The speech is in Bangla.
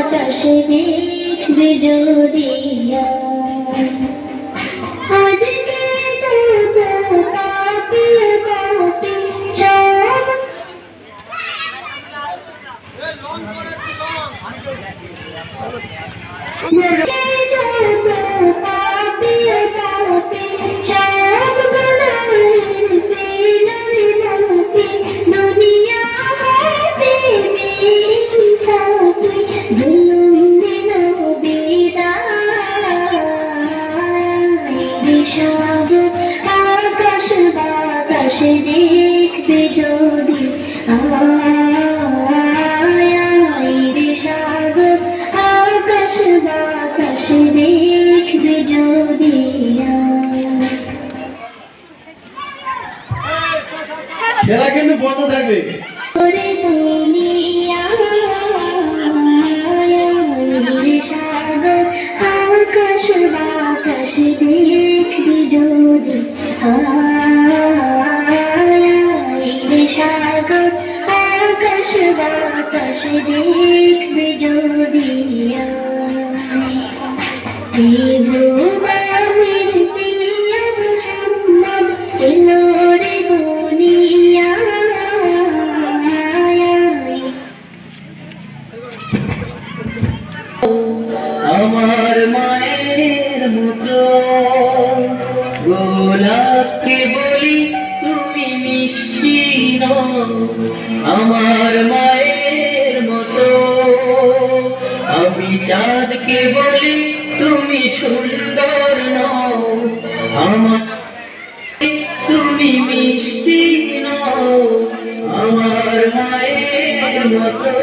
বাতাস দেখবে যদি আজকে যত পাপি পাপি সব যত পাপি পাপি সব গুনাহের পেলারে মাপি দুনিয়া হতে বেইনসাফি জুলুম দিল বিদায় সাগর আকাশ বাতাস দেখবে যদি সাগর আকাশ বাতাস দেখবে যদি খেলা কিন্তু বন্ধ থাকবে। সাগর আকাশ বাতাস দেখবে যদি সাগর আকাশ বাতাস দেখবে যদি ত্রিভুবনের প্রিয় মুহাম্মদ এলো রে আমার মায়ের মতো গোলাপকে বলি তুমি মিষ্টি নও, আমার মায়ের মতো আমি চাঁদকে বলি তুমি সুন্দর নও, আমার তুমি মিষ্টি নও, আমার মায়ের মতো।